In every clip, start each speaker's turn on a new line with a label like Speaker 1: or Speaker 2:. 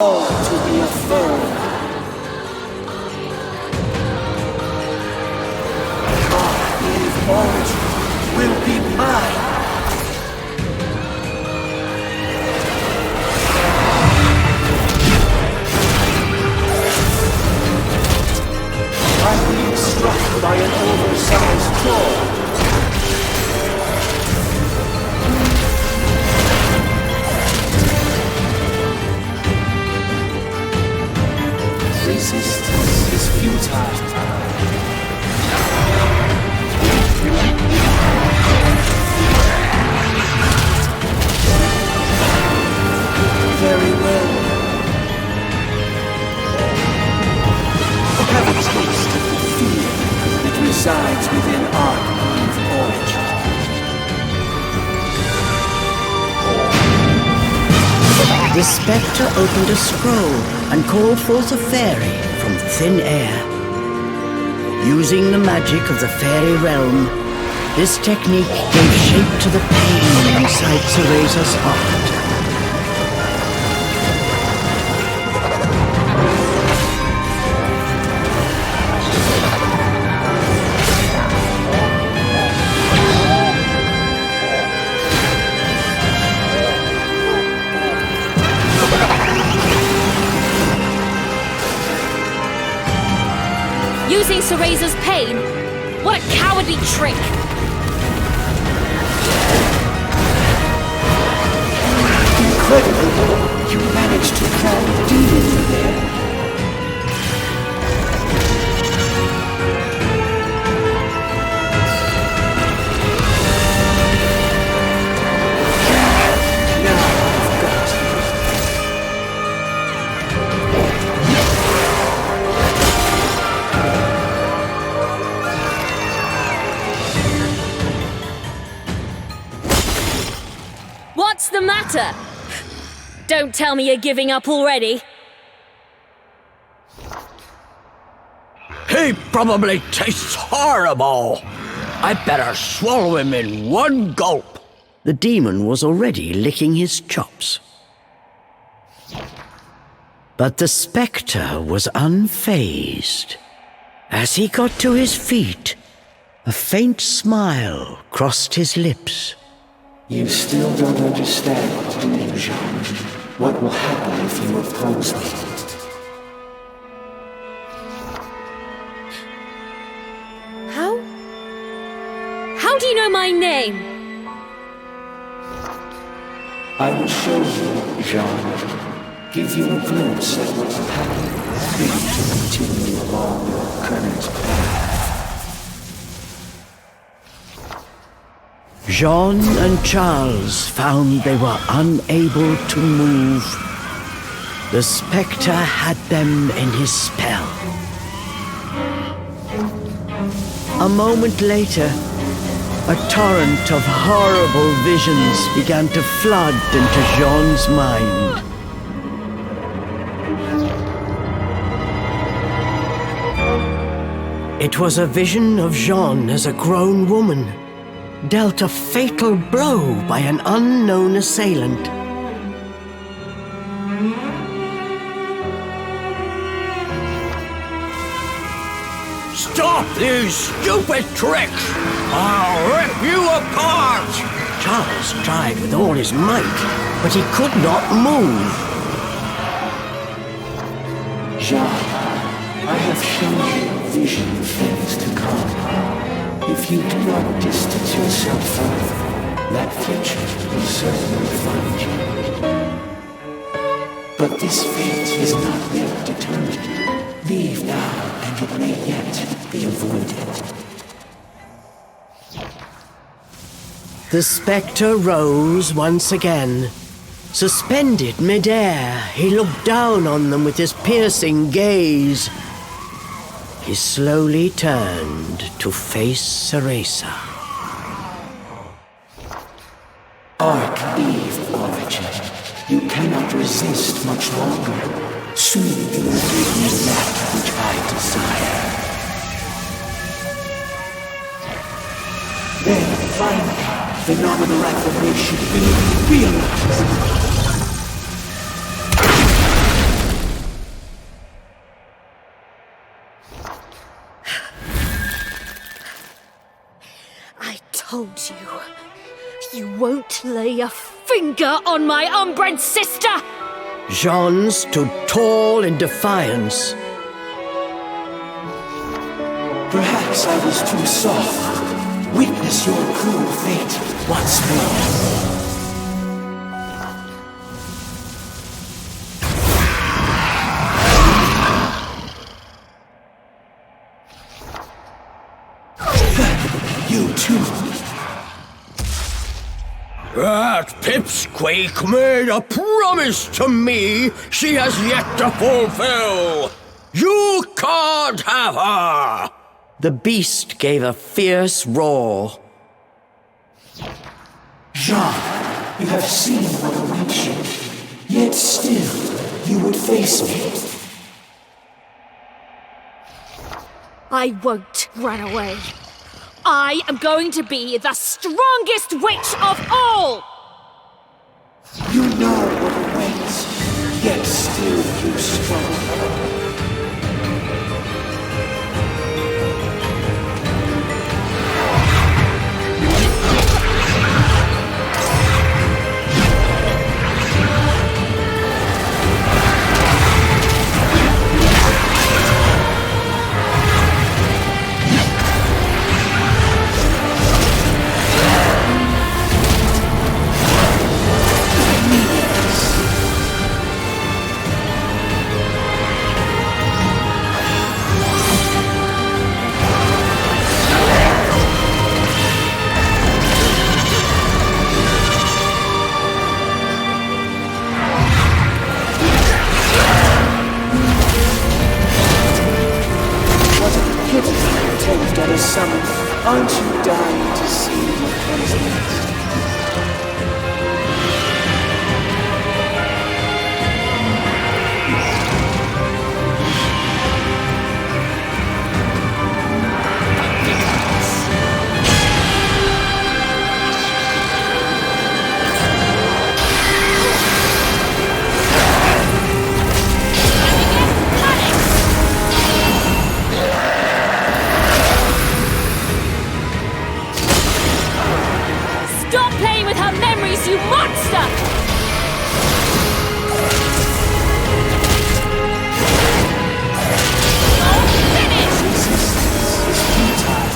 Speaker 1: all to be affirmed. Our origin will be mine. I'm being struck by an oversized claw. Resistance is futile. Very well. Have a taste of the fear that resides within our origin.
Speaker 2: The spectre opened a scroll and called forth a fairy from thin air. Using the magic of the fairy realm, this technique gave shape to the pain inside Cereza's heart.
Speaker 3: Using Cereza's pain? What a cowardly trick!
Speaker 1: Incredible! You managed to cram a demon in there.
Speaker 3: What's the matter? Don't tell me you're giving up already.
Speaker 4: He probably tastes horrible. I better swallow him in one gulp.
Speaker 2: The demon was already licking his chops. But the spectre was unfazed. As he got to his feet, a faint smile crossed his lips.
Speaker 1: You still don't understand, do you, Jeanne? What will happen if you oppose me?
Speaker 3: How do you know my name?
Speaker 1: I will show you, Jeanne. Give you a glimpse at what will happen for you to continue along your current path.
Speaker 2: Jeanne and Charles found they were unable to move. The spectre had them in his spell. A moment later, a torrent of horrible visions began to flood into Jeanne's mind. It was a vision of Jeanne as a grown woman, dealt a fatal blow by an unknown assailant.
Speaker 4: Stop these stupid tricks! I'll rip you apart!
Speaker 2: Charles tried with all his might, but he could not move.
Speaker 1: Jeanne, I have shown you a vision of things to come. If you do not distance yourself further, that future will certainly find you. But this fate is not yet determined. Leave now, and it may yet be avoided.
Speaker 2: The spectre rose once again. Suspended mid-air, he looked down on them with his piercing gaze. He slowly turned to face Cereza.
Speaker 1: Arch-Eve origin, you cannot resist much longer. Soon you will give me that which I desire. Then, finally, phenomenal affirmation will be realized.
Speaker 3: told you. You won't lay a finger on my unbred sister!
Speaker 2: Jeanne stood tall in defiance.
Speaker 1: Perhaps I was too soft. Witness your cruel fate once more. You too.
Speaker 4: That pipsqueak made a promise to me she has yet to fulfill. You can't have her!
Speaker 2: The beast gave a fierce roar.
Speaker 1: Jeanne, you have seen what awaits you, yet still you would face me.
Speaker 3: I won't run away. I am going to be the strongest witch of all!
Speaker 1: You know what awaits, yet still you struggle. Aren't you dying to see what comes next?
Speaker 3: Stop playing with her memories, you monster! Finish!
Speaker 1: Resistance is futile.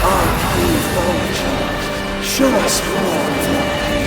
Speaker 1: Our brave origin. Show us more of your pain.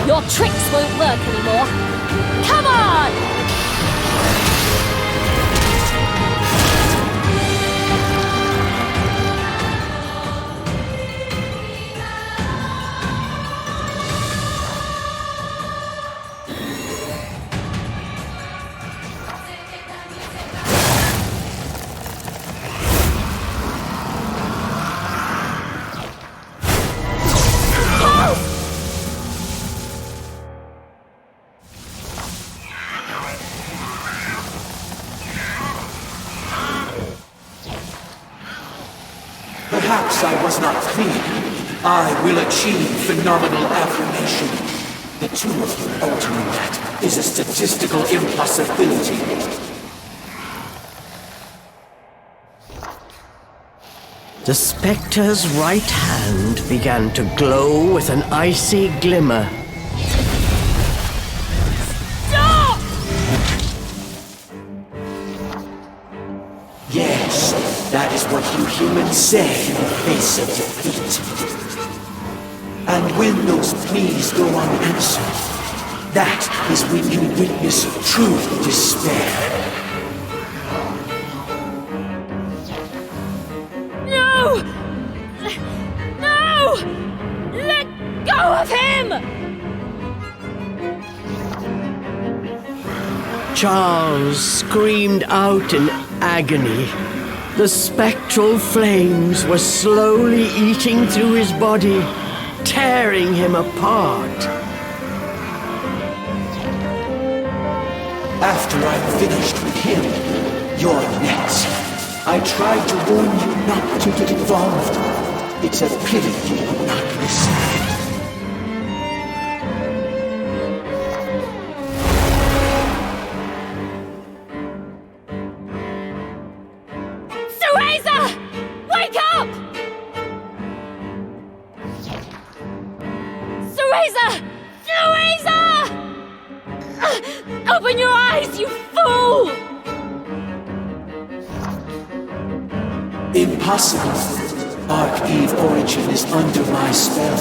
Speaker 3: Your tricks won't work anymore. Come on!
Speaker 1: Perhaps I was not clear. I will achieve phenomenal affirmation. The two of you altering that is a statistical impossibility.
Speaker 2: The spectre's right hand began to glow with an icy glimmer.
Speaker 3: Stop!
Speaker 1: Yes, that is what you humans say in the face of defeat. And when those pleas go unanswered, that is when you witness true despair.
Speaker 3: No! No! Let go of him!
Speaker 2: Charles screamed out in agony. The spectral flames were slowly eating through his body, tearing him apart.
Speaker 1: After I'm finished with him, you're next. I tried to warn you not to get involved. It's a pity you would not listen.
Speaker 3: Cereza! Wake up! Cereza! Cereza! Open your eyes, you fool!
Speaker 1: Impossible. Arch-Eve Origin is under my spell.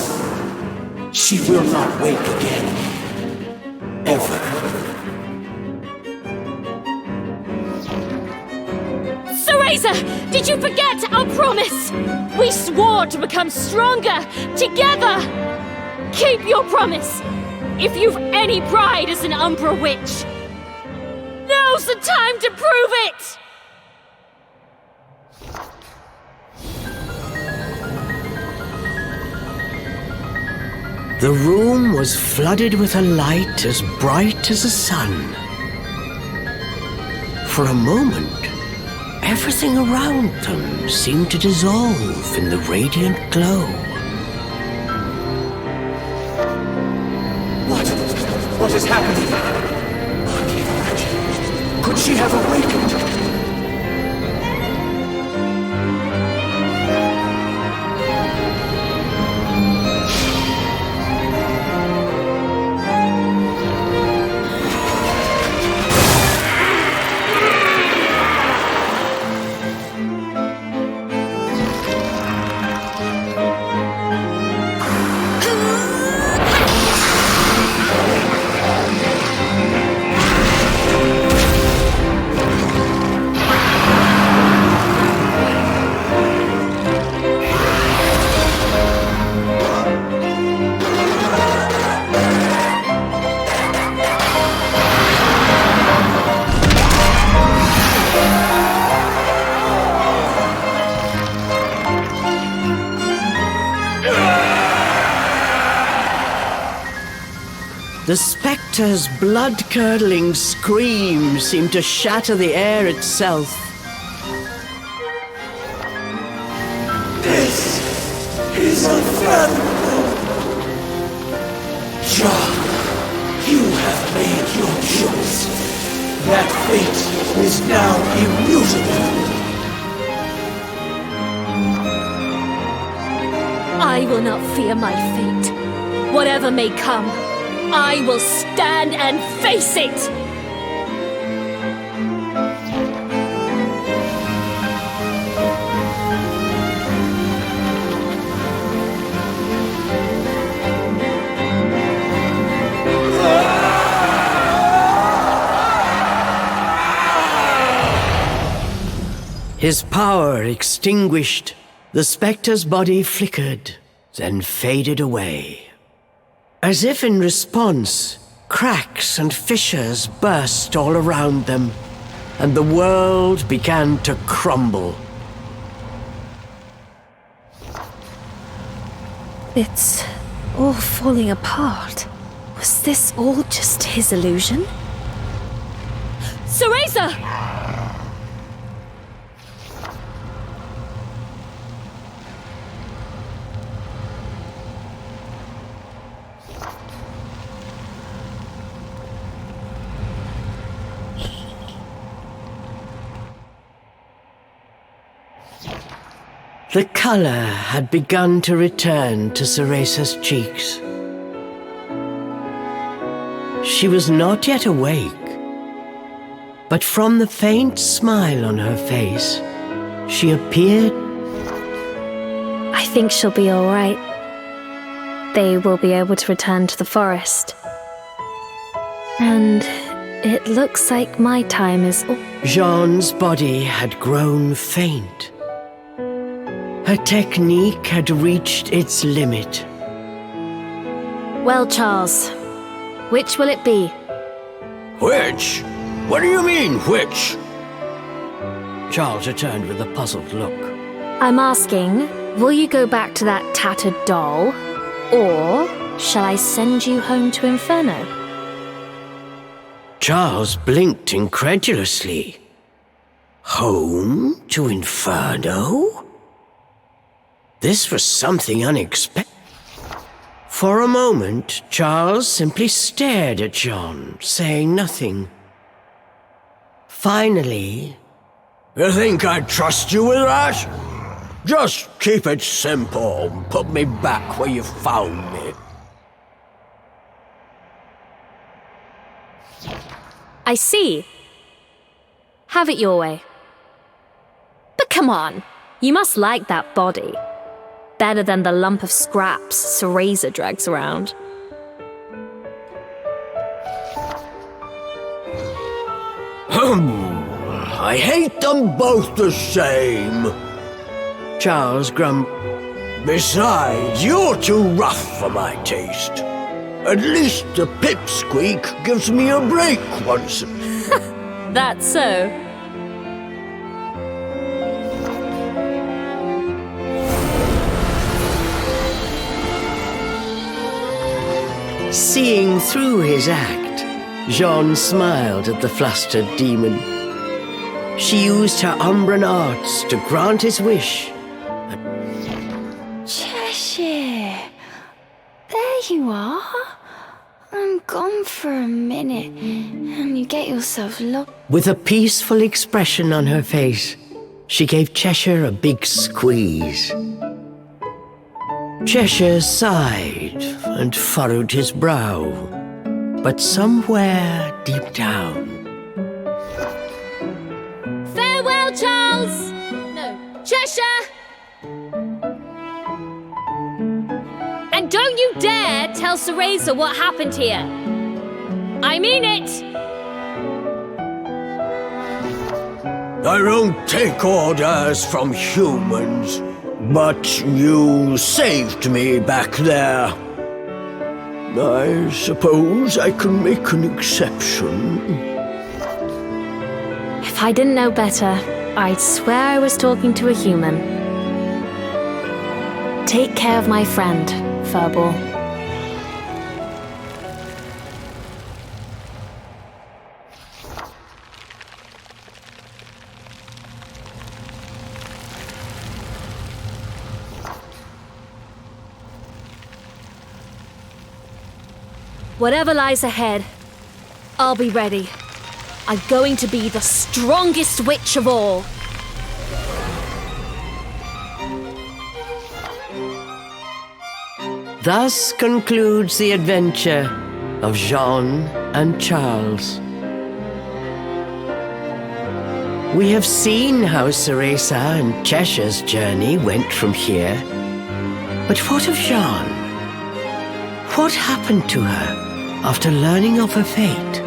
Speaker 1: She will not wake again. Ever.
Speaker 3: Cereza! Did you forget our promise? We swore to become stronger, together! Keep your promise! If you've any pride as an Umbra witch, now's the time to prove it!
Speaker 2: The room was flooded with a light as bright as the sun. For a moment, everything around them seemed to dissolve in the radiant glow.
Speaker 1: What is happening? I can't imagine. Could she have awakened?
Speaker 2: The spectre's blood-curdling scream seemed to shatter the air itself.
Speaker 1: This is unfathomable. Jeanne, you have made your choice. That fate is now immutable.
Speaker 3: I will not fear my fate. Whatever may come, I will stand and face it!
Speaker 2: His power extinguished, the spectre's body flickered, then faded away. As if in response, cracks and fissures burst all around them, and the world began to crumble.
Speaker 5: It's all falling apart. Was this all just his illusion?
Speaker 3: Cereza!
Speaker 2: The color had begun to return to Cereza's cheeks. She was not yet awake, but from the faint smile on her face, she appeared...
Speaker 5: I think she'll be all right. They will be able to return to the forest. And it looks like my time is...
Speaker 2: Jeanne's body had grown faint. Her technique had reached its limit.
Speaker 5: Well, Charles, which will it be?
Speaker 4: Which? What do you mean, which?
Speaker 2: Charles returned with a puzzled look.
Speaker 5: I'm asking, will you go back to that tattered doll? Or shall I send you home to Inferno?
Speaker 2: Charles blinked incredulously. Home to Inferno? This was something unexpected. For a moment, Charles simply stared at Jeanne, saying nothing. Finally,
Speaker 4: You think I'd trust you with that? Just keep it simple and put me back where you found me.
Speaker 5: I see. Have it your way. But come on, you must like that body. Better than the lump of scraps Cereza drags around.
Speaker 4: I hate them both the same.
Speaker 2: Charles grumbled.
Speaker 4: Besides, you're too rough for my taste. At least the pipsqueak gives me a break once.
Speaker 5: That's so.
Speaker 2: Seeing through his act, Jeanne smiled at the flustered demon. She used her Umbran arts to grant his wish.
Speaker 6: Cheshire, there you are. I'm gone for a minute, and you get yourself locked.
Speaker 2: With a peaceful expression on her face, she gave Cheshire a big squeeze. Cheshire sighed and furrowed his brow, but somewhere deep down,
Speaker 3: Farewell, Charles! No, Cheshire! And don't you dare tell Cereza what happened here. I mean it!
Speaker 4: I don't take orders from humans, but you saved me back there. I suppose I can make an exception.
Speaker 5: If I didn't know better, I'd swear I was talking to a human. Take care of my friend, Furball. Whatever lies ahead, I'll be ready. I'm going to be the strongest witch of all.
Speaker 2: Thus concludes the adventure of Jeanne and Charles. We have seen how Cereza and Cheshire's journey went from here. But what of Jeanne? What happened to her after learning of her fate?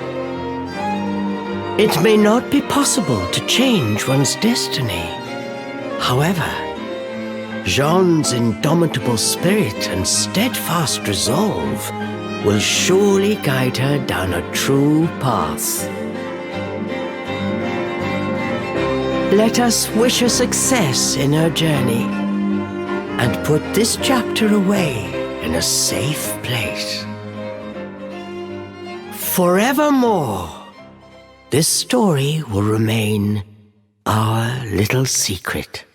Speaker 2: It may not be possible to change one's destiny. However, Jeanne's indomitable spirit and steadfast resolve will surely guide her down a true path. Let us wish her success in her journey and put this chapter away in a safe place. Forevermore, this story will remain our little secret.